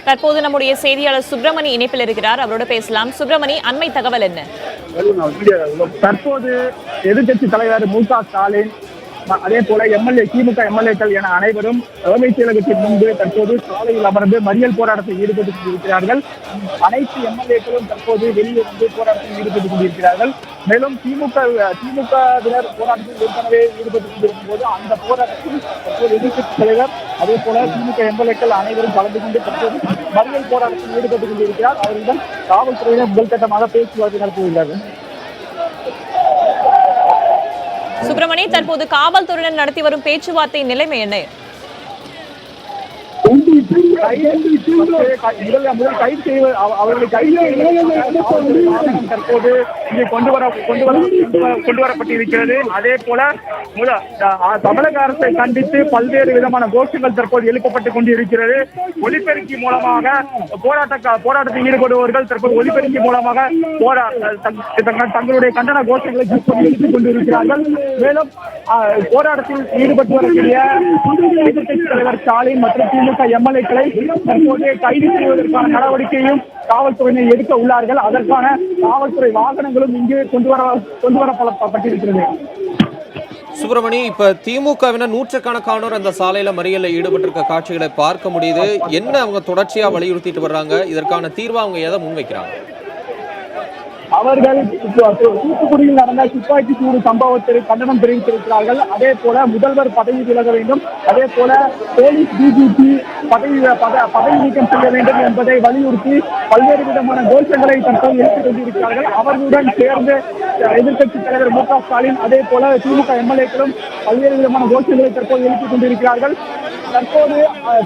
தற்போது நம்முடைய செய்தியாளர் சுப்பிரமணி இணைப்பில் இருக்கிறார். அவரோட பேசலாம். சுப்பிரமணி, அண்மை தகவல் என்ன? தற்போது எதிர்கட்சி தலைவர் மு.க. ஸ்டாலின், அதே போல திமுக எம்எல்ஏக்கள் என அனைவரும் தலைமைச் செயலகத்தின் முன்பு தற்போது சாலையில் அமர்ந்து மறியல் போராட்டத்தில் ஈடுபட்டுக் கொண்டிருக்கிறார்கள். அனைத்து எம்எல்ஏக்களும் தற்போது வெளியே வந்து போராட்டத்தில் ஈடுபட்டுக் கொண்டிருக்கிறார்கள். மேலும் திமுகவினர் போராட்டத்தில் ஏற்கனவே ஈடுபட்டுக் கொண்டிருக்கும் போது அந்த போராட்டத்தில் தற்போது எதிர்கட்சி தலைவர் அதே போல திமுக எம்எல்ஏக்கள் அனைவரும் கலந்து கொண்டு தற்போது மறியல் போராட்டத்தில் ஈடுபட்டுக் கொண்டிருக்கிறார். அவர்களிடம் காவல்துறையினர் முதல் கட்டமாக பேச்சுவார்த்தை நடத்துகிறார்கள். சுப்பிரமணி, தற்போது காவல்துறையினர் நடத்தி வரும் பேச்சுவார்த்தை நிலைமை என்ன? தற்போது இங்கே கொண்டு வரப்பட்டிருக்கிறது. அதே போல தமிழக அரசை கண்டித்து பல்வேறு விதமான கோஷங்கள் தற்போது எழுப்பப்பட்டுக் கொண்டிருக்கிறது. ஒலிபெருக்கி மூலமாக போராட்டத்தில் ஈடுபடுபவர்கள் தற்போது ஒலிபெருக்கி மூலமாக தங்களுடைய கண்டன கோஷங்களை எழுப்பிக் கொண்டிருக்கிறார்கள். மேலும் போராட்டத்தில் ஈடுபட்டு வரக்கூடிய எதிர்கட்சி தலைவர் ஸ்டாலின் மற்றும் திமுக எம்எல்ஏக்களை தற்போது கைது செய்வதற்கான நடவடிக்கையும் காவல்துறையினர் எடுக்க உள்ளார்கள். அதற்கான காவல்துறை வாகனங்களும் இங்கு கொண்டு வரப்பட்டிருக்கிறது. சுப்பிரமணி, இப்ப திமுகவினர் நூற்றுக்கணக்கானோர் அந்த சாலையில மறியலில் ஈடுபட்டிருக்க காட்சிகளை பார்க்க முடியுது. என்ன அவங்க தொடர்ச்சியா வலியுறுத்திட்டு வர்றாங்க? இதற்கான தீர்வா அவங்க எதை முன்வைக்கிறாங்க? அவர்கள் தூத்துக்குடியில் நடந்த துப்பாக்கி சூடு சம்பவத்திற்கு கண்டனம் தெரிவித்திருக்கிறார்கள். அதே போல முதல்வர் பதவி விலக வேண்டும், அதே போல போலீஸ் டிஜிபி பதவி நீக்கம் செய்ய வேண்டும் என்பதை வலியுறுத்தி பல்வேறு விதமான கோஷங்களை தற்போது எழுப்பிக் கொண்டிருக்கிறார்கள். அவர்களுடன் சேர்ந்து எதிர்கட்சி தலைவர் மு.க. ஸ்டாலின் அதே போல திமுக எம்எல்ஏக்களும் பல்வேறு விதமான கோஷங்களை தற்போது எழுப்பிக் கொண்டிருக்கிறார்கள். தற்போது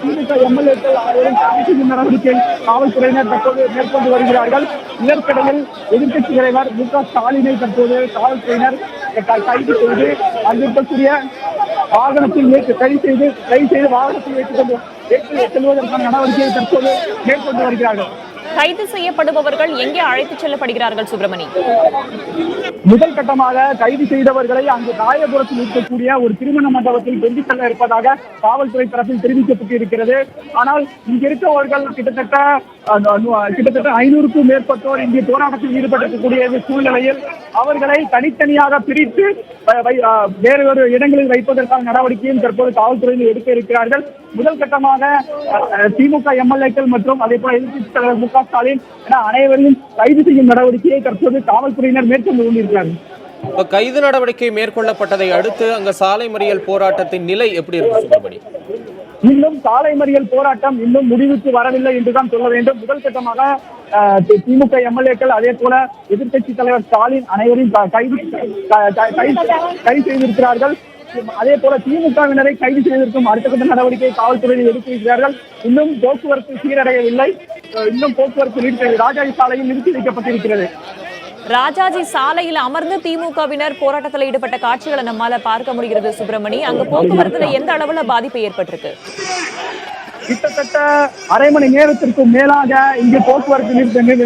திமுக எம்எல்ஏக்கள் நடவடிக்கை காவல்துறையினர் தற்போது மேற்கொண்டு வருகிறார்கள். இதற்கிடையில் எதிர்கட்சி தலைவர் மு.க. ஸ்டாலினை தற்போது காவல்துறையினர் கைது செய்து அங்கிருக்கக்கூடிய வாகனத்தில் கைது செய்து வாகனத்தில் ஏற்றுக் செல்வதற்கான நடவடிக்கையை தற்போது மேற்கொண்டு வருகிறார்கள். கைது செய்யப்படுபவர்கள் எங்கே அழைத்துச் செல்லப்படுகிறார்கள் சுப்பிரமணி? முதல் கட்டமாக கைது செய்தவர்களை அங்கு ராயபுரத்தில் இருக்கக்கூடிய ஒரு திருமண மண்டபத்தில் கொண்டு செல்ல இருப்பதாக காவல்துறை தரப்பில் தெரிவிக்கப்பட்டு இருக்கிறது. ஆனால் இங்க இருக்கவர்கள் கிட்டத்தட்ட 500க்கும் மேற்பட்டோர் இங்கே போராட்டத்தில் ஈடுபட்டிருக்கக்கூடிய சூழ்நிலையில் அவர்களை தனித்தனியாக பிரித்து வேறு ஒரு இடங்களில் வைப்பதற்கான நடவடிக்கையும் தற்போது காவல்துறையில் எடுக்க இருக்கிறார்கள். முதல் கட்டமாக திமுக எம்எல்ஏக்கள் மற்றும் அதே போல எதிர்கட்சி தலைவர் மு.க. ஸ்டாலின் என அனைவரையும் கைது செய்யும் நடவடிக்கையை தற்போது காவல்துறையினர் மேற்கொண்டு கொண்டிருக்கிறார்கள். கைது நடவடிக்கை மேற்கொள்ளப்பட்டதை அடுத்து அங்க சாலை மறியல் போராட்டத்தின் நிலை எப்படி இருக்கு சுப்பிரமணி? இன்னும் சாலை மறியல் போராட்டம் இன்னும் முடிவுக்கு வரவில்லை என்றுதான் சொல்ல வேண்டும். முதல் கட்டமாக திமுக எம்எல்ஏக்கள் அதே போல எதிர்கட்சி தலைவர் ஸ்டாலின் அனைவரையும் கைது செய்திருக்கிறார்கள். அதே போல திமுகவினரை கைது செய்வதற்கும் அடுத்த கட்ட நடவடிக்கை காவல்துறையில் எடுத்திருக்கிறார்கள். இன்னும் போக்குவரத்து சீரடையவில்லை. இன்னும் போக்குவரத்து ராஜாஜி சாலையில் நிறுத்தி வைக்கப்பட்டிருக்கிறது. ராஜாஜி சாலையில் அமர்ந்து திமுகவினர் போராட்டத்தில் ஈடுபட்ட காட்சிகளை நம்மால பார்க்க முடிகிறது சுப்பிரமணி. அங்க போக்குவரத்துல எந்த அளவுல பாதிப்பு ஏற்பட்டிருக்கு? கிட்டத்தட்ட அரை மணி நேரத்திற்கும் மேலாக இங்கு போக்குவரத்து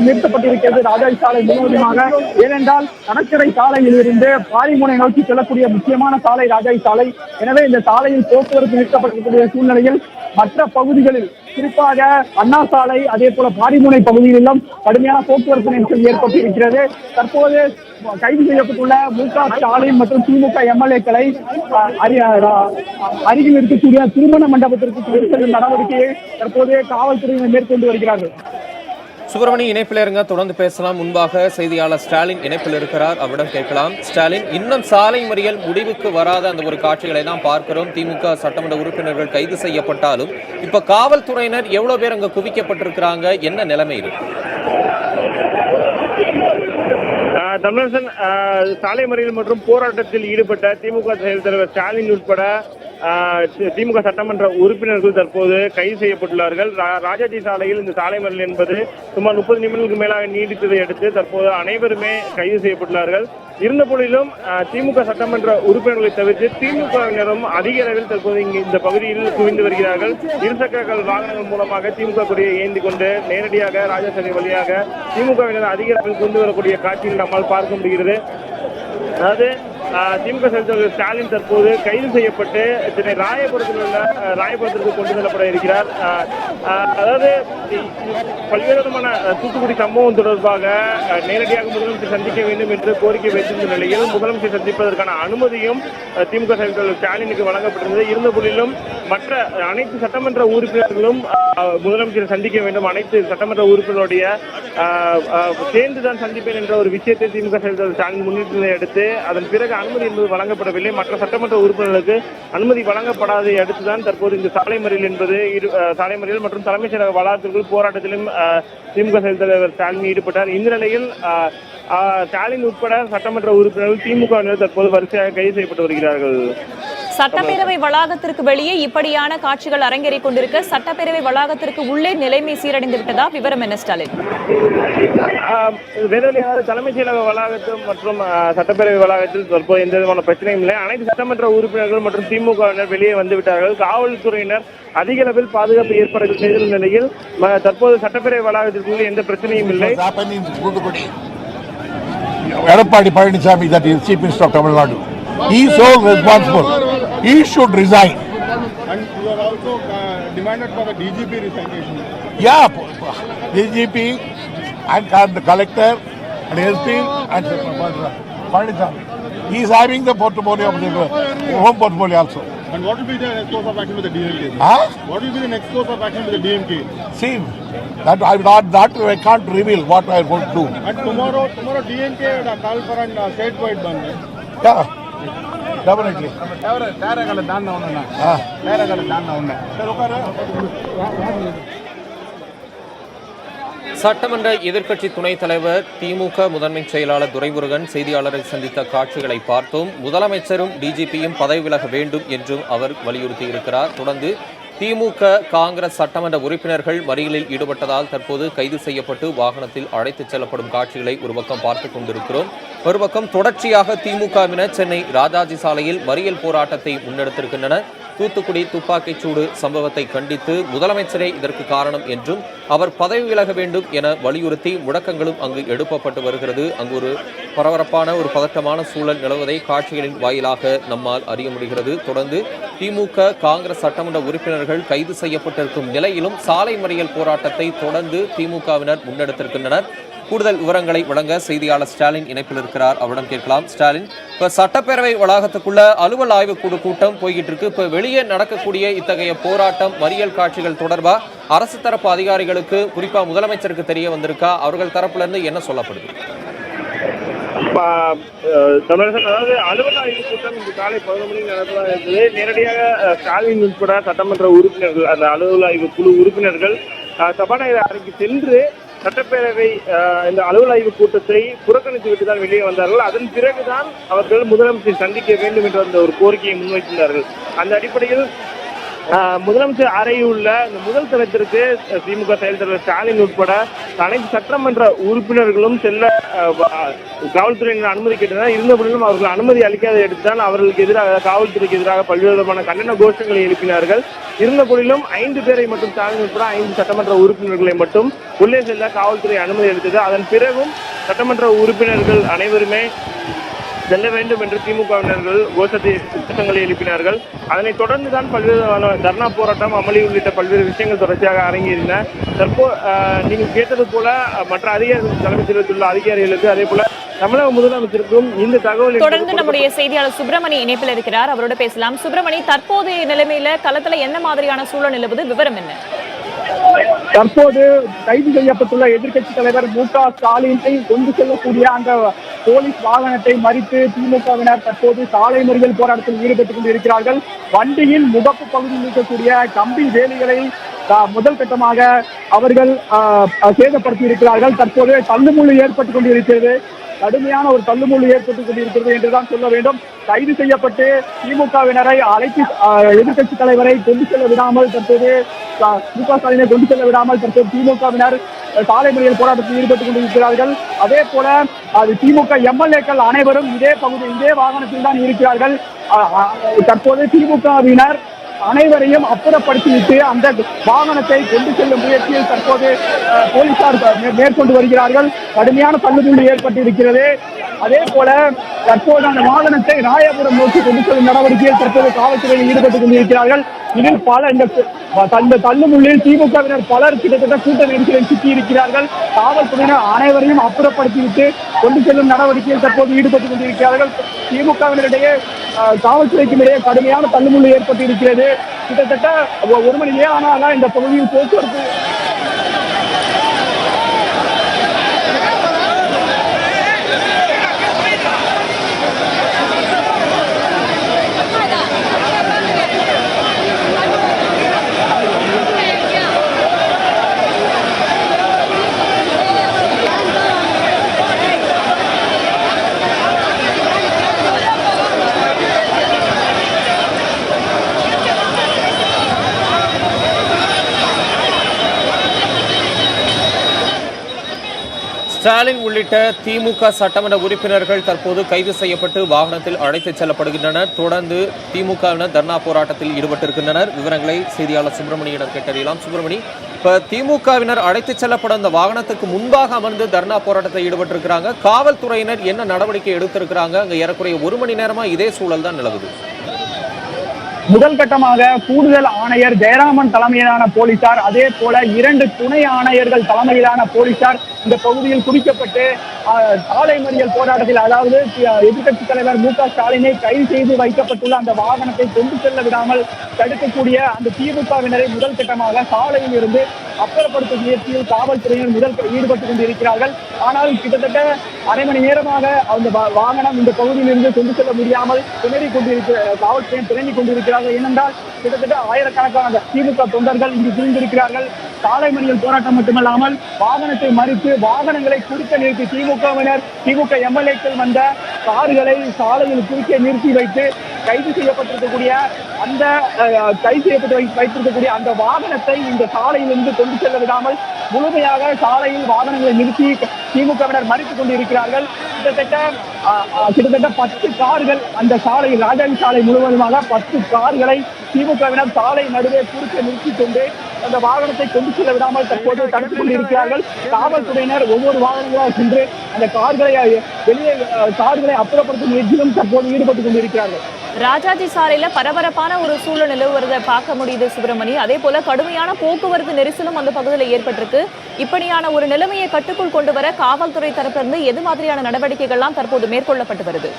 நிறுத்தப்பட்டிருக்கிறது ராஜாஜி சாலை முழுவதுமாக. ஏனென்றால் கடற்கரை சாலையில் இருந்து பாரிமுனை நோக்கி செல்லக்கூடிய முக்கியமான சாலை ராஜாஜி சாலை. எனவே இந்த சாலையில் போக்குவரத்து நிறுத்தப்பட்டிருக்கக்கூடிய சூழ்நிலையில் மற்ற பகுதிகளில் குறிப்பாக அண்ணா சாலை அதே போல பாரிமுனை பகுதிகளிலும் கடுமையான போக்குவரத்து நெரிசல் ஏற்பட்டிருக்கிறது. தற்போது கைது செய்யப்பட்டுள்ள மு.க. ஸ்டாலின் மற்றும் திமுக எம்எல்ஏக்களை அருகில் இருக்கக்கூடிய திருமண மண்டபத்திற்கு கொண்டு செல்லும் நடவடிக்கையை தற்போது காவல்துறையினர் மேற்கொண்டு வருகிறார்கள். சுப்பிரமணி இணைப்பில் இருங்க, தொடர்ந்து பேசலாம். முன்பாக செய்தியாளர் ஸ்டாலின் இணைப்பில் இருக்கிறார், அவரிடம் கேட்கலாம். ஸ்டாலின், இன்னும் சாலை மறியல் முடிவுக்கு வராத அந்த ஒரு காட்சிகளை தான் பார்க்கிறோம். திமுக சட்டமன்ற உறுப்பினர்கள் கைது செய்யப்பட்டாலும் இப்ப காவல்துறையினர் எவ்வளவு பேர் அங்க குவிக்கப்பட்டிருக்கிறாங்க? என்ன நிலைமை இருக்கு? தமிழரசன், சாலை மறியல் மற்றும் போராட்டத்தில் ஈடுபட்ட திமுக செயல் தலைவர் ஸ்டாலின் உட்பட திமுக சட்டமன்ற உறுப்பினர்கள் தற்போது கைது செய்யப்பட்டுள்ளார்கள். ராஜாஜி சாலையில் இந்த சாலை மறியல் என்பது சுமார் 30 நிமிடங்களுக்கு மேலாக நீடித்ததை அடுத்து தற்போது அனைவருமே கைது செய்யப்பட்டுள்ளார்கள். இருந்த போதிலும் திமுக சட்டமன்ற உறுப்பினர்களை தவிர்த்து திமுகவினரும் அதிக அளவில் தற்போது இங்கு இந்த பகுதியில் குவிந்து வருகிறார்கள். இருசக்கர வாகனங்கள் மூலமாக திமுக கொடியை ஏந்தி கொண்டு நேரடியாக ராஜாசாலை வழியாக திமுகவினர் அதிக அளவில் கொண்டு வரக்கூடிய காட்சிகள் நம்மால் பார்க்க முடிகிறது. அதாவது திமுக செயல் தலைவர் ஸ்டாலின் தற்போது கைது செய்யப்பட்டு சென்னை ராயபுரத்திற்கு கொண்டு செல்லப்பட இருக்கிறார். அதாவது பல்வேறு விதமான தூத்துக்குடி சம்பவம் தொடர்பாக நேரடியாக முதலமைச்சர் சந்திக்க வேண்டும் என்று கோரிக்கை வைத்திருந்த நிலையில் முதலமைச்சர் சந்திப்பதற்கான அனுமதியும் திமுக செயல் தலைவர் ஸ்டாலினுக்கு வழங்கப்பட்டிருந்தது. இருந்த போதிலும் மற்ற அனைத்து சட்டமன்ற உறுப்பினர்களும் முதலமைச்சரை சந்திக்க வேண்டும், அனைத்து சட்டமன்ற உறுப்பினருடைய சேர்ந்துதான் சந்திப்பேன் என்ற ஒரு விஷயத்தை திமுக செயல் தலைவர் ஸ்டாலின் முன்னிட்டதை அடுத்து அதன் பிறகு அனுமதி என்பது வழங்கப்படவில்லை. மற்ற சட்டமன்ற உறுப்பினர்களுக்கு அனுமதி வழங்கப்படாததை அடுத்துதான் தற்போது இந்த சாலை மறியல் மற்றும் தலைமைச் செயலக வளாகத்திற்குள் போராட்டத்திலும் திமுக செயல் தலைவர் ஸ்டாலின் ஈடுபட்டார். இந்த நிலையில் ஸ்டாலின் உட்பட சட்டமன்ற உறுப்பினர்கள் திமுகவினர் தற்போது வரிசையாக கைது செய்யப்பட்டு வருகிறார்கள். சட்டப்பேரவை வளாகத்திற்கு வெளியே இப்படியான காட்சிகள் அரங்கேறிக் கொண்டிருக்க சட்டப்பேரவை வளாகத்திற்கு உள்ளே நிலைமை சீரடைந்து விட்டதா? விவரம் என்ன ஸ்டாலின்? தலைமைச் செயலக வளாகத்தில் மற்றும் சட்டப்பேரவை வளாகத்தில் தற்போது எந்த விதமான பிரச்சனையும் இல்லை. அனைத்து சட்டமன்ற உறுப்பினர்கள் மற்றும் திமுகவினர் வெளியே வந்துவிட்டார்கள். காவல்துறையினர் அதிக அளவில் பாதுகாப்பு ஏற்பாடுகள் செய்திருந்த நிலையில் தற்போது சட்டப்பேரவை வளாகத்திற்கு எந்த பிரச்சனையும் இல்லை. Edappadi Palaniswami, that is Chief Minister of Tamil Nadu, he is so responsible. He should resign. And you are also demanded for the DGP resignation. Yeah, DGP and the collector and SP and Palaniswamy. He is having the portfolio of the home portfolio also. And what will be the next course of action with the DMK? Huh? What will be the next course of action with the DMK? See, that I can't reveal what I want to do. And tomorrow DMK will call for a statewide ban. Yeah, definitely. சட்டமன்ற எதிர்க்கட்சி துணைத் தலைவர் திமுக முதன்மை செயலாளர் துரைமுருகன் செய்தியாளரை சந்தித்த காட்சிகளை பார்த்தோம். முதலமைச்சரும் டிஜிபியும் பதவி விலக வேண்டும் என்றும் அவர் வலியுறுத்தியிருக்கிறார். தொடர்ந்து திமுக காங்கிரஸ் சட்டமன்ற உறுப்பினர்கள் மறியலில் ஈடுபட்டதால் தற்போது கைது செய்யப்பட்டு வாகனத்தில் அழைத்துச் செல்லப்படும் காட்சிகளை ஒரு பக்கம் பார்த்துக் கொண்டிருக்கிறோம். ஒரு பக்கம் தொடர்ச்சியாக திமுகவினர் சென்னை ராஜாஜி சாலையில் மறியல் போராட்டத்தை முன்னெடுத்திருக்கின்றனர். தூத்துக்குடி துப்பாக்கிச்சூடு சம்பவத்தை கண்டித்து முதலமைச்சரே இதற்கு காரணம் என்றும் அவர் பதவி விலக வேண்டும் என வலியுறுத்தி முழக்கங்களும் அங்கு எழுப்பப்பட்டு வருகிறது. அங்கு ஒரு பரபரப்பான ஒரு பதட்டமான சூழல் நிலவுவதை காட்சிகளின் வாயிலாக நம்மால் அறிய முடிகிறது. தொடர்ந்து திமுக காங்கிரஸ் சட்டமன்ற உறுப்பினர்கள் கைது செய்யப்பட்டிருக்கும் நிலையிலும் சாலை மறியல் போராட்டத்தை தொடர்ந்து திமுகவினர் முன்னெடுத்திருக்கின்றனர். கூடுதல் விவரங்களை வழங்க செய்தியாளர் ஸ்டாலின் இணைப்பில் இருக்கிறார், அவரிடம் கேட்கலாம். ஸ்டாலின், இப்ப சட்டப்பேரவை வளாகத்துக்குள்ள அலுவல் ஆய்வுக்குழு கூட்டம் போய்கிட்டு இருக்கு. இப்ப வெளியே நடக்கக்கூடிய இத்தகைய போராட்டம் மறியல் காட்சிகள் தொடர்பா அரசு தரப்பு அதிகாரிகளுக்கு, குறிப்பா முதலமைச்சருக்கு தெரிய வந்திருக்கா? அவர்கள் தரப்புல இருந்து என்ன சொல்லப்படுது? அதாவது அலுவல் ஆய்வு கூட்டம் இன்று காலை 11 மணிக்கு நடப்பதாக இருந்தது. நேரடியாக ஸ்டாலின் உட்பட சட்டமன்ற உறுப்பினர்கள், அந்த அலுவல் ஆய்வு குழு உறுப்பினர்கள் சபாநாயகர் அறைக்கு சென்று சட்டப்பேரவை இந்த அலுவல் ஆய்வு கூட்டத்தை புறக்கணித்து விட்டுதான் வெளியே வந்தார்கள். அதன் பிறகுதான் அவர்கள் முதலமைச்சரை சந்திக்க வேண்டும் என்ற அந்த ஒரு கோரிக்கையை முன்வைத்திருந்தார்கள். அந்த அடிப்படையில் முதலமைச்சர் அறையில் உள்ள இந்த முதல் தளத்திற்கு திமுக செயல் தலைவர் ஸ்டாலின் உட்பட அனைத்து சட்டமன்ற உறுப்பினர்களும் செல்ல காவல்துறையினர் அனுமதி கேட்டனர். இருந்தபோதிலும் அவர்கள் அனுமதி அளிக்காத எடுத்துதான் அவர்களுக்கு எதிராக, காவல்துறைக்கு எதிராக பல்வேறு விதமான கண்டன கோஷங்களை எழுப்பினார்கள். இருந்தபோதிலும் 5 பேரை மட்டும், ஸ்டாலின் உட்பட 5 சட்டமன்ற உறுப்பினர்களை மட்டும் உள்ளே செல்ல காவல்துறை அனுமதி அளித்தது. அதன் பிறகும் சட்டமன்ற உறுப்பினர்கள் அனைவருமே செல்ல வேண்டும் என்று திமுகவினர்கள் கோஷங்களை எழுப்பினார்கள். அதனைத் தொடர்ந்துதான் பல்வேறு தர்ணா போராட்டம், அமளி உள்ளிட்ட பல்வேறு விஷயங்கள் தொடர்ச்சியாக அரங்கேறின. நீங்கள் கேட்டது போல மற்ற அதிகாரிகள், தலைமைச் செயலகத்தில் உள்ள அதிகாரிகளுக்கு, அதே போல தமிழக முதலமைச்சருக்கும் இந்த தகவல். தொடர்ந்து நம்முடைய செய்தியாளர் சுப்பிரமணி இணைப்பில் இருக்கிறார், அவரோட பேசலாம். சுப்பிரமணி, தற்போதைய நிலைமையில களத்துல என்ன மாதிரியான சூழல் நிலவுது? விவரம் என்ன? தற்போது கைது செய்யப்பட்டுள்ள எதிர்க்கட்சி தலைவர் மு.க. ஸ்டாலினை கொண்டு செல்லக்கூடிய அந்த போலீஸ் வாகனத்தை மறித்து திமுகவினர் தற்போது சாலை மறியல் போராட்டத்தில் ஈடுபட்டுக் கொண்டிருக்கிறார்கள். வண்டியின் முகப்பு பகுதியில் இருக்கக்கூடிய கம்பி வேலிகளை முதல் கட்டமாக அவர்கள் சேதப்படுத்தி இருக்கிறார்கள். தற்போது தள்ளுமுள்ளு ஏற்பட்டுக் கொண்டிருக்கிறது, கடுமையான ஒரு தள்ளுமுள்ளு ஏற்பட்டுக் கொண்டிருக்கிறது என்றுதான் சொல்ல வேண்டும். கைது செய்யப்பட்டு திமுகவினரை அழைத்து எதிர்க்கட்சி தலைவரை கொண்டு செல்ல விடாமல், தற்போது மு.க. ஸ்டாலினை கொண்டு செல்ல விடாமல் தற்போது திமுகவினர் சாலை மறியல் போராட்டத்தில் ஈடுபட்டுக் கொண்டிருக்கிறார்கள். அதே போல திமுக எம்எல்ஏக்கள் அனைவரும் இதே வாகனத்தில் தான் இருக்கிறார்கள். தற்போது திமுகவினர் அனைவரையும் அப்புறப்படுத்திவிட்டு அந்த வாகனத்தை கொண்டு செல்லும் முயற்சியில் தற்போது போலீசார் மேற்கொண்டு வருகிறார்கள். கடுமையான தள்ளுமுள்ளு ஏற்பட்டிருக்கிறது. அதே போல தற்போது அந்த வாகனத்தை ராயபுரம் நோக்கி கொண்டு செல்லும் நடவடிக்கையில் தற்போது காவல்துறையில் ஈடுபட்டுக் கொண்டிருக்கிறார்கள். இதில் பல இந்த தள்ளுமுள்ளில் திமுகவினர் பலர் கிட்டத்தட்ட கூட்ட நெரிசலில் சிக்கியிருக்கிறார்கள். காவல்துறையினர் அனைவரையும் அப்புறப்படுத்திவிட்டு கொண்டு செல்லும் நடவடிக்கையில் தற்போது ஈடுபட்டுக் கொண்டிருக்கிறார்கள். திமுகவினரிடையே காவல்துறைக்கும் இடையே கடுமையான தள்ளுமுள்ளு ஏற்பட்டு இருக்கிறது. கிட்டத்தட்ட 1 மணி நேரம் இந்த பகுதியில் போக்குவரத்து ஸ்டாலின் உள்ளிட்ட திமுக சட்டமன்ற உறுப்பினர்கள் தற்போது கைது செய்யப்பட்டு வாகனத்தில் அழைத்துச் செல்லப்படுகின்றனர். தொடர்ந்து திமுகவினர் தர்ணா போராட்டத்தில் ஈடுபட்டிருக்கின்றனர். விவரங்களை செய்தியாளர் சுப்பிரமணியிடம் கேட்டறியலாம். சுப்பிரமணி, இப்ப திமுகவினர் அழைத்துச் செல்லப்பட அந்த வாகனத்துக்கு முன்பாக அமர்ந்து தர்ணா போராட்டத்தில் ஈடுபட்டிருக்கிறாங்க. காவல்துறையினர் என்ன நடவடிக்கை எடுத்திருக்கிறாங்க? அங்க ஏறக்குறைய 1 மணி நேரமா இதே சூழல் தான் நிலவுது. முதல் கட்டமாக கூடுதல் ஆணையர் ஜெயராமன் தலைமையிலான போலீசார், அதே போல 2 துணை ஆணையர்கள் தலைமையிலான போலீசார் இந்த பகுதியில் குவிக்கப்பட்டு சாலை மறியல் போராட்டத்தில், அதாவது எதிர்க்கட்சித் தலைவர் மு.க. ஸ்டாலினை கைது செய்து வைக்கப்பட்டுள்ள அந்த வாகனத்தை கொண்டு செல்ல விடாமல் தடுக்கக்கூடிய அந்த திமுகவினரை முதல் கட்டமாக சாலையில் இருந்து அப்புறப்படுத்தும் முயற்சியில் காவல்துறையினர் ஈடுபட்டுக் கொண்டிருக்கிறார்கள். ஆனால் கிட்டத்தட்ட அரை மணி நேரமாக அந்த வாகனம் இந்த பகுதியில் இருந்து கொண்டு செல்ல முடியாமல் காவல்துறையினர் திணறிக் கொண்டிருக்கிறார்கள். ஏனென்றால் கிட்டத்தட்ட ஆயிரக்கணக்கான திமுக தொண்டர்கள் இங்கு குவிந்திருக்கிறார்கள். சாலை மறியல் போராட்டம் மட்டுமல்லாமல் வாகனத்தை மறித்து வாகனங்களை குறுக்க நிறுத்தி திமுக எம்எல்ஏக்கள் வந்த கார்களை சாலையில் குறுக்கே நிறுத்தி வைத்து கைது செய்யப்பட்டிருக்கக்கூடிய வைத்திருக்கக்கூடிய அந்த வாகனத்தை இந்த சாலையிலிருந்து கொண்டு செல்ல விடாமல் முழுமையாக சாலையில் வாகனங்களை நிறுத்தி திமுகவினர் மறித்துக் கொண்டிருக்கிறார்கள். கிட்டத்தட்ட 10 கார்கள் அந்த சாலையில், ராஜாஜி சாலை முழுவதுமாக 10 கார்களை திமுகவினர் சாலை நடுவே குறுக்க நிறுத்திக் கொண்டு அந்த வாகனத்தை கொண்டு செல்ல விடாமல் தற்போது தடுத்துக் கொண்டிருக்கிறார்கள். காவல்துறையினர் ஒவ்வொரு வாகனங்களாக சென்று அந்த கார்களை அப்புறப்படுத்தும் முயற்சியிலும் தற்போது ஈடுபட்டுக் கொண்டிருக்கிறார்கள். ராஜாஜி சாலையில பரபரப்பான ஒரு சூழல் நிலவுவதை பார்க்க முடியுது சுப்பிரமணி. அதே போல கடுமையான போக்குவரத்து நெரிசலும் அந்த பகுதியில் ஏற்பட்டிருக்கு. இப்படியான ஒரு நிலைமையை கட்டுக்குள் கொண்டு வர காவல்துறை தரப்பிலிருந்து எது மாதிரியான நடவடிக்கைகள்லாம் தற்போது மேற்கொள்ளப்பட்டு வருது?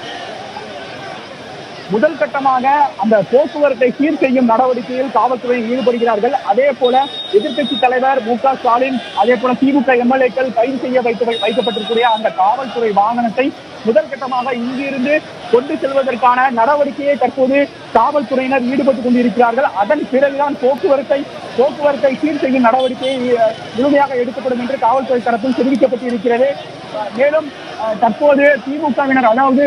முதல் கட்டமாக அந்த போக்குவரத்தை சீர் செய்யும் நடவடிக்கையில் காவல்துறையில் ஈடுபடுகிறார்கள். அதே போல எதிர்க்கட்சி தலைவர் மு.க. ஸ்டாலின், அதே போல திமுக எம்எல்ஏக்கள் கைது செய்ய வைக்கப்பட்டிருக்கூடிய அந்த காவல்துறை வாகனத்தை முதல் கட்டமாக இங்கிருந்து கொண்டு செல்வதற்கான நடவடிக்கையை தற்போது காவல்துறையினர் ஈடுபட்டுக் கொண்டிருக்கிறார்கள். அதன் பிறகுதான் போக்குவரத்தை சீர் செய்யும் நடவடிக்கை முழுமையாக எடுக்கப்படும் என்று காவல்துறை தரப்பில் தெரிவிக்கப்பட்டிருக்கிறது. மேலும் தற்போது திமுகவினர், அதாவது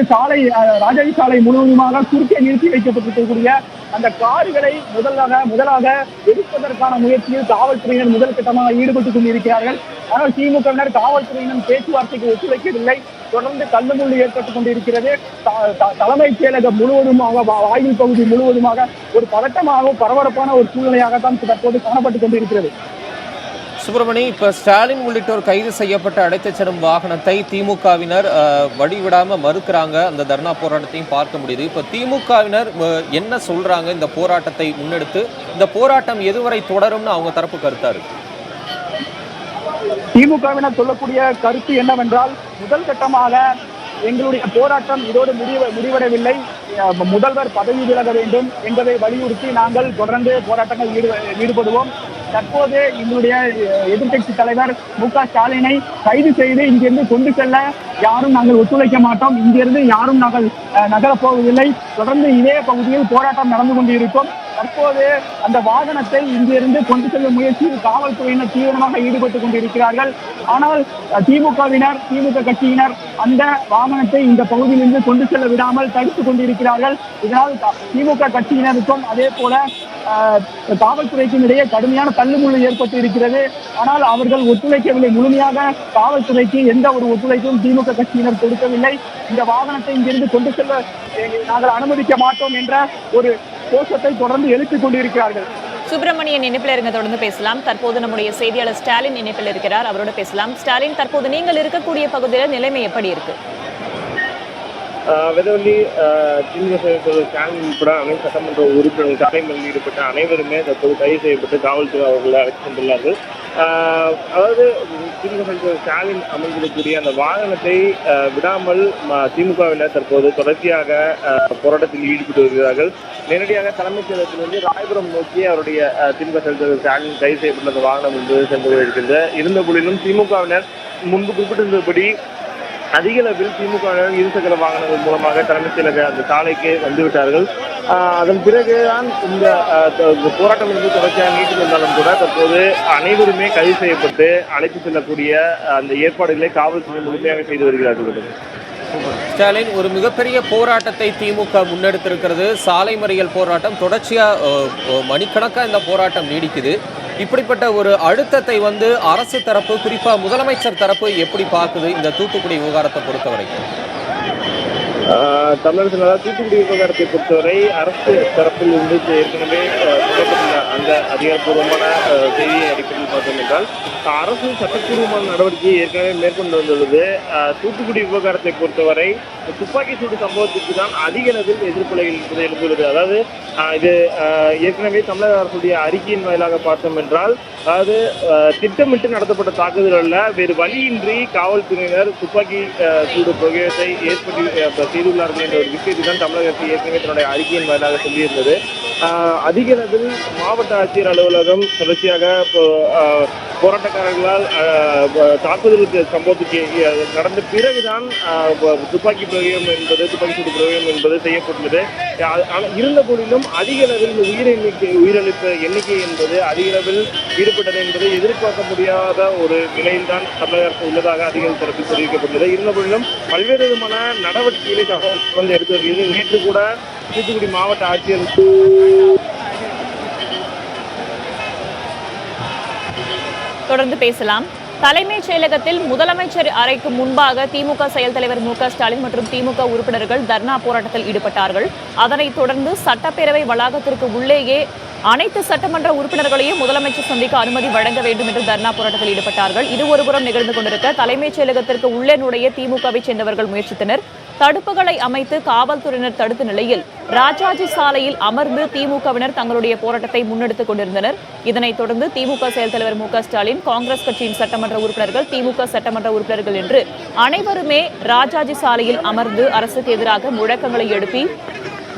ராஜாஜி சாலை முழுவதுமாக குறுக்கே நிறுத்தி வைக்கப்பட்டிருக்கக்கூடிய அந்த கார்களை முதலாக எடுப்பதற்கான முயற்சியில் காவல்துறையினர் முதல் கட்டமாக ஈடுபட்டுக் கொண்டிருக்கிறார்கள். ஆனால் திமுகவினர் காவல்துறையினர் பேச்சுவார்த்தைக்கு ஒத்துழைக்கவில்லை. தொடர்ந்து தள்ளுமுள்ளு ஏற்பட்டுக் கொண்டிருக்கிறது. தலைமைச் செயலகம் முழுவதுமாக, வாயில் பகுதி முழுவதுமாக ஒரு பதட்டமாகவும் பரபரப்பான ஒரு சூழ்நிலையாகத்தான் தற்போது காணப்பட்டுக் கொண்டிருக்கிறது. சுப்பிரமணி, இப்ப ஸ்டாலின் உள்ளிட்டோர் கைது செய்யப்பட்டு அழைத்துச் செல்லும் வாகனத்தை திமுகவினர் வழிவிடாம மறுக்கிறாங்க. அந்த தர்ணா போராட்டத்தையும் பார்க்க முடியுது. இப்ப திமுகவினர் என்ன சொல்றாங்க? இந்த போராட்டத்தை முன்னெடுத்து இந்த போராட்டம் எதுவரை தொடரும்னு அவங்க தரப்பு கருத்தாரு? திமுகவினர் சொல்லக்கூடிய கருத்து என்னவென்றால், முதல் கட்டமாக எங்களுடைய போராட்டம் இதோடு முடிவடையவில்லை. முதல்வர் பதவி விலக வேண்டும் என்பதை வலியுறுத்தி நாங்கள் தொடர்ந்து போராட்டங்கள் ஈடுபடுவோம். தற்போது எங்களுடைய எதிர்க்கட்சி தலைவர் மு.க. ஸ்டாலினை கைது செய்து இங்கிருந்து கொண்டு செல்ல யாரும் நாங்கள் ஒத்துழைக்க மாட்டோம். இங்கிருந்து யாரும் நாங்கள் நகரப் போவதில்லை. தொடர்ந்து இதே பகுதியில் போராட்டம் நடந்து கொண்டிருக்கும். தற்போது அந்த வாகனத்தை இங்கிருந்து கொண்டு செல்லும் முயற்சியில் காவல்துறையினர் தீவிரமாக ஈடுபட்டுக் கொண்டிருக்கிறார்கள். ஆனால் திமுக கட்சியினர் அந்த வாகனத்தை இந்த பகுதியிலிருந்து கொண்டு செல்ல விடாமல் தடுத்துக் கொண்டிருக்கிறார்கள். இதனால் திமுக கட்சியினருக்கும் அதே போல காவல்துறைக்கும் இடையே கடுமையான தள்ளுமுள்ளு ஏற்பட்டு இருக்கிறது. ஆனால் அவர்கள் ஒத்துழைக்கவில்லை. முழுமையாக காவல்துறைக்கு எந்த ஒரு ஒத்துழைப்பும் திமுக கட்சியினர் கொடுக்கவில்லை. இந்த வாகனத்தை இங்கிருந்து கொண்டு செல்ல நாங்கள் அனுமதிக்க மாட்டோம் என்ற ஒரு கோஷத்தை தொடர்ந்து எழுப்பிக் கொண்டிருக்கிறார்கள். சுப்பிரமணியன் இணைப்பில் இருங்க, தொடர்ந்து பேசலாம். தற்போது நம்முடைய செய்தியாளர் ஸ்டாலின் இணைப்பில் இருக்கிறார், அவரோட பேசலாம். ஸ்டாலின், தற்போது நீங்கள் இருக்கக்கூடிய பகுதியில் நிலைமை எப்படி இருக்கு? வெதவள்ளி திமுக செயல்தலைவர் ஸ்டாலின் உட்பட அனைத்து சட்டமன்ற உறுப்பினர்கள் சாலை மறியலில் ஈடுபட்ட அனைவருமே தற்போது கைது செய்யப்பட்டு காவல்துறை அவர்களை அழைத்து சென்றுள்ளார்கள். அதாவது திமுக செயல்தலைவர் ஸ்டாலின் அமர்ந்திருக்கக்கூடிய அந்த வாகனத்தை விடாமல் திமுகவினர் தற்போது தொடர்ச்சியாக போராட்டத்தில் ஈடுபட்டு வருகிறார்கள். நேரடியாக தலைமைச் செயலகத்திலிருந்து ராயபுரம் நோக்கி அவருடைய திமுக செயல்தலைவர் ஸ்டாலின் கைது செய்யப்பட்ட அந்த வாகனம் என்பது சென்று வருகின்றது. இருந்த போதிலும் திமுகவினர் முன்பு குறிப்பிட்டிருந்தபடி அதிக அளவில் திமுக இருசக்கர வாகனங்கள் மூலமாக தலைமைச் செயலக அந்த சாலைக்கு வந்துவிட்டார்கள். அதன் பிறகுதான் இந்த போராட்டம் என்பது தொடர்ச்சியாக நீட்டித்து வந்தாலும் கூட தற்போது அனைவருமே கைது செய்யப்பட்டு அழைத்து செல்லக்கூடிய அந்த ஏற்பாடுகளை காவல்துறை முழுமையாக செய்து வருகிறார்கள். ஸ்டாலின், ஒரு மிகப்பெரிய போராட்டத்தை திமுக முன்னெடுத்திருக்கிறது. சாலை மறியல் போராட்டம் தொடர்ச்சியா மணிக்கணக்காக இந்த போராட்டம் நீடிக்குது. இப்படிப்பட்ட ஒரு அழுத்தத்தை அரசு தரப்பு, குறிப்பா முதலமைச்சர் தரப்பு எப்படி பார்க்குது இந்த தூத்துக்குடி விவகாரத்தை பொறுத்தவரைக்கும்? தமிழக தூத்துக்குடி விவகாரத்தை பொறுத்தவரை அரசு தரப்பில் இருந்து ஏற்கனவே சொல்லப்பட்டுள்ள அந்த அதிகாரப்பூர்வமான செய்தியை அடிப்படையில் பார்த்தோம் என்றால் அரசு சட்டப்பூர்வமான நடவடிக்கையை ஏற்கனவே மேற்கொண்டு வந்துள்ளது. தூத்துக்குடி விவகாரத்தை பொறுத்தவரை துப்பாக்கி சூடு சம்பவத்திற்கு தான் அதிக அளவில் எதிர்ப்புலைகள் எழுந்துள்ளது. அதாவது இது ஏற்கனவே தமிழக அரசுடைய அறிக்கையின் வாயிலாக பார்த்தோம் என்றால், அதாவது திட்டமிட்டு நடத்தப்பட்ட தாக்குதல் அல்ல, வேறு வழியின்றி காவல்துறையினர் துப்பாக்கி சூடு பிரயோகத்தை ஏற்படுத்தி செய்துள்ளார்கள் என்ற ஒரு விஷயத்தை தான் தமிழக அரசு ஏற்கனவே தன்னுடைய அறிக்கையின் வாயிலாக சொல்லியிருந்தது. அதிக அளவில் மாவட்ட ஆட்சியர் அலுவலகம் தொடர்ச்சியாக போராட்டக்காரர்களால் தாக்குதல் சம்பவத்துக்கு நடந்த பிறகுதான் துப்பாக்கி சூடு பிரயோகம் என்பது செய்யப்பட்டுள்ளது. இருந்த போதிலும் அதிக அளவில் உயிரிழப்பு எண்ணிக்கை என்பது அதிக அளவில் ஈடுபட்டது என்பதை எதிர்பார்க்க முடியாத ஒரு நிலையில்தான் தமிழக அரசு உள்ளதாக அதிகாரி தரப்பில் தெரிவிக்கப்பட்டுள்ளது. இருந்த போதிலும் பல்வேறு விதமான நடவடிக்கைகளை தொடர்ந்து எடுத்து வருகிறது. நேற்று கூட தூத்துக்குடி மாவட்ட ஆட்சியர் தொடர்ந்து பேசலாம். தலைமைச் செயலகத்தில் முதலமைச்சர் அறைக்கு முன்பாக திமுக செயல் தலைவர் மு க ஸ்டாலின் மற்றும் திமுக உறுப்பினர்கள் தர்ணா போராட்டத்தில் ஈடுபட்டார்கள். அதனைத் தொடர்ந்து சட்டப்பேரவை வளாகத்திற்கு உள்ளேயே அனைத்து சட்டமன்ற உறுப்பினர்களையும் முதலமைச்சர் சந்திக்க அனுமதி வழங்க வேண்டும் என்று தர்ணா போராட்டத்தில் ஈடுபட்டார்கள். இது ஒருபுறம் நிகழ்ந்து கொண்டிருக்க தலைமைச் செயலகத்திற்கு உள்ளே நுழைய திமுகவை சேர்ந்தவர்கள் முயற்சித்தனர். தடுப்புகளை அமைத்து காவல்துறையினர் தடுத்த நிலையில் ராஜாஜி சாலையில் அமர்ந்து திமுகவினர் தங்களுடைய போராட்டத்தை முன்னெடுத்துக் கொண்டிருந்தனர். இதனைத் தொடர்ந்து திமுக செயல் தலைவர் மு க ஸ்டாலின், காங்கிரஸ் கட்சியின் சட்டமன்ற உறுப்பினர்கள், திமுக சட்டமன்ற உறுப்பினர்கள் என்று அனைவருமே ராஜாஜி சாலையில் அமர்ந்து அரசுக்கு எதிராக முழக்கங்களை எழுப்பி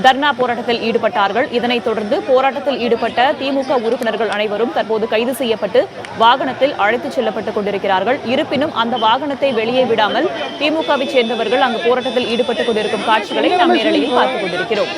தர்ணா போராட்டத்தில் ஈடுபட்டார்கள். இதனைத் தொடர்ந்து போராட்டத்தில் ஈடுபட்ட திமுக உறுப்பினர்கள் அனைவரும் தற்போது கைது செய்யப்பட்டு வாகனத்தில் அழைத்துச் செல்லப்பட்டுக் கொண்டிருக்கிறார்கள். இருப்பினும் அந்த வாகனத்தை வெளியே விடாமல் திமுகவை சேர்ந்தவர்கள் அங்கு போராட்டத்தில் ஈடுபட்டுக் கொண்டிருக்கும் காட்சிகளை நாம் நேரலையில் பார்த்துக் கொண்டிருக்கிறோம்.